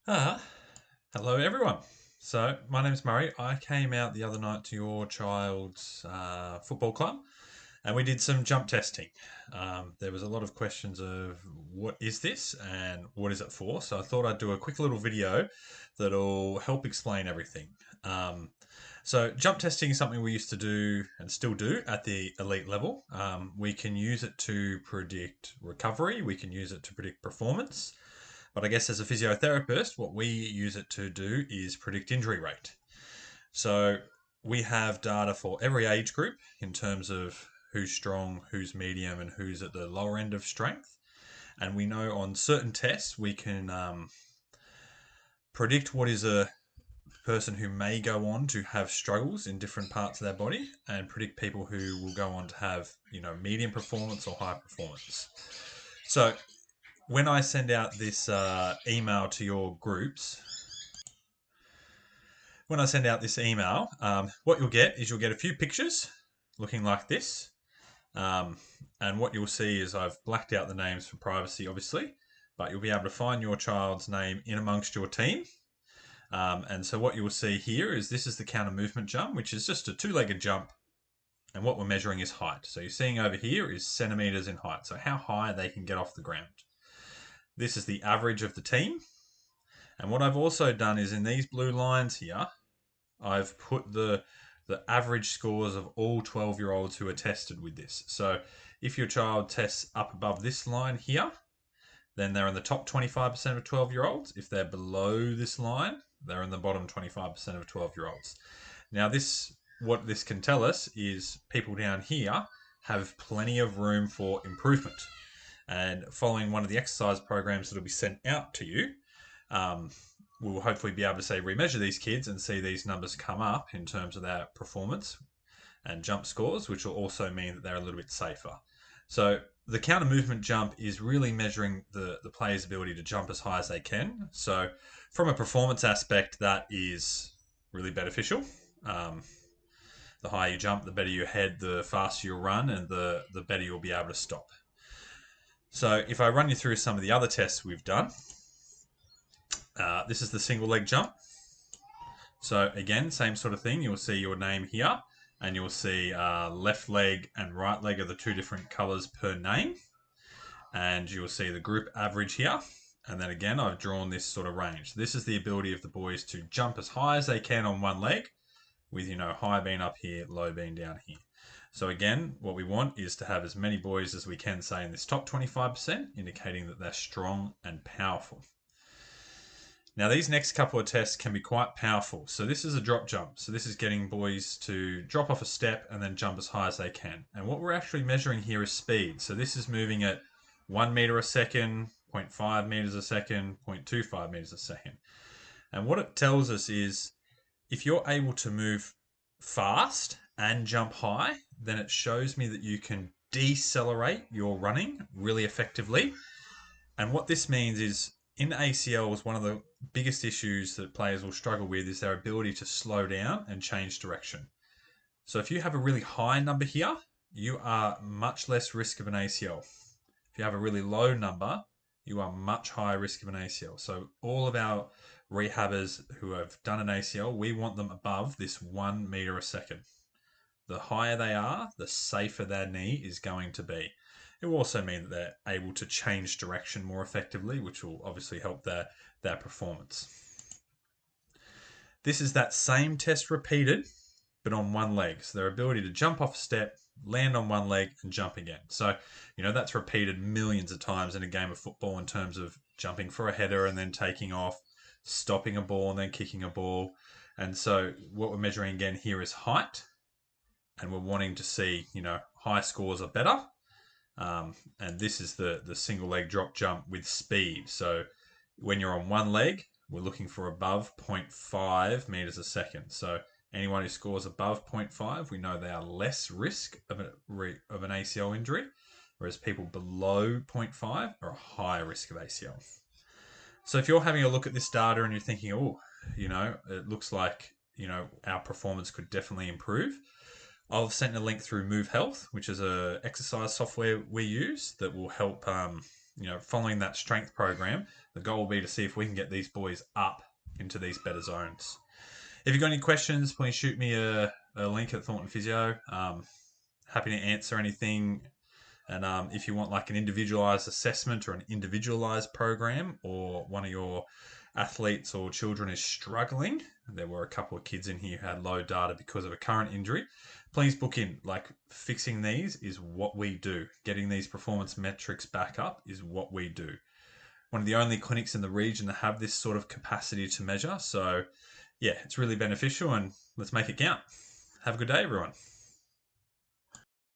Ah, hello everyone. So my name's Murray. I came out the other night to your child's football club, and we did some jump testing. There was a lot of questions of what is this and what is it for. So I thought I'd do a quick little video that'll help explain everything. Um, so jump testing is something we used to do and still do at the elite level. We can use it to predict recovery. We can use it to predict performance. But I guess as a physiotherapist, what we use it to do is predict injury rate. So we have data for every age group in terms of who's strong, who's medium, and who's at the lower end of strength. And we know on certain tests we can predict what is a person who may go on to have struggles in different parts of their body and predict people who will go on to have, medium performance or high performance. So when I send out this email to your groups, when I send out this email, what you'll get is you'll get a few pictures looking like this. Um, and what you'll see is I've blacked out the names for privacy, obviously, but you'll be able to find your child's name in amongst your team. And so what you will see here is this is the counter movement jump, which is just a two-legged jump. And what we're measuring is height. So you're seeing over here is centimeters in height. So how high they can get off the ground. This is the average of the team. And what I've also done is in these blue lines here, I've put the average scores of all 12-year-olds who are tested with this. So if your child tests up above this line here, then they're in the top 25% of 12-year-olds. If they're below this line, they're in the bottom 25% of 12-year-olds. Now what this can tell us is people down here have plenty of room for improvement. And following one of the exercise programs that will be sent out to you, um, we'll hopefully be able to say remeasure these kids and see these numbers come up in terms of their performance and jump scores, which will also mean that they're a little bit safer. So the counter movement jump is really measuring the player's ability to jump as high as they can. So from a performance aspect, that is really beneficial. Um, the higher you jump, the better you head, the faster you'll run, and the better you'll be able to stop. So if I run you through some of the other tests we've done, this is the single leg jump. So again, same sort of thing. You'll see your name here, and you'll see left leg and right leg are the two different colors per name, and you'll see the group average here. And then again, I've drawn this sort of range. This is the ability of the boys to jump as high as they can on one leg, with high being up here, low being down here. So again, what we want is to have as many boys as we can say in this top 25%, indicating that they're strong and powerful. Now, these next couple of tests can be quite powerful. So this is a drop jump. So this is getting boys to drop off a step and then jump as high as they can. And what we're actually measuring here is speed. So this is moving at 1 meter a second, 0.5 meters a second, 0.25 meters a second. And what it tells us is if you're able to move fast and jump high, then it shows me that you can decelerate your running really effectively. And what this means is in ACLs, one of the biggest issues that players will struggle with is their ability to slow down and change direction. So if you have a really high number here, you are much less risk of an ACL. If you have a really low number, you are much higher risk of an ACL. So all of our rehabbers who have done an ACL, we want them above this 1 meter a second. The higher they are, the safer their knee is going to be. It will also mean that they're able to change direction more effectively, which will obviously help their performance. This is that same test repeated, but on one leg. So their ability to jump off a step, land on one leg, and jump again. So, that's repeated millions of times in a game of football in terms of jumping for a header and then taking off, stopping a ball and then kicking a ball. And so what we're measuring again here is height. And we're wanting to see, high scores are better. And this is the single leg drop jump with speed. So when you're on one leg, we're looking for above 0.5 meters a second. So anyone who scores above 0.5, we know they are less risk of an ACL injury, whereas people below 0.5 are a higher risk of ACL. So if you're having a look at this data and you're thinking, oh, it looks like, our performance could definitely improve, I've sent a link through Move Health, which is a exercise software we use that will help following that strength program, the goal will be to see if we can get these boys up into these better zones. If you've got any questions, please shoot me a link at Thornton Physio. Happy to answer anything. And if you want like an individualized assessment or an individualized program, or one of your athletes or children is struggling, there were a couple of kids in here who had low data because of a current injury, please book in. Like, fixing these is what we do. Getting these performance metrics back up is what we do. One of the only clinics in the region that have this sort of capacity to measure. So yeah, it's really beneficial, and let's make it count. Have a good day, everyone.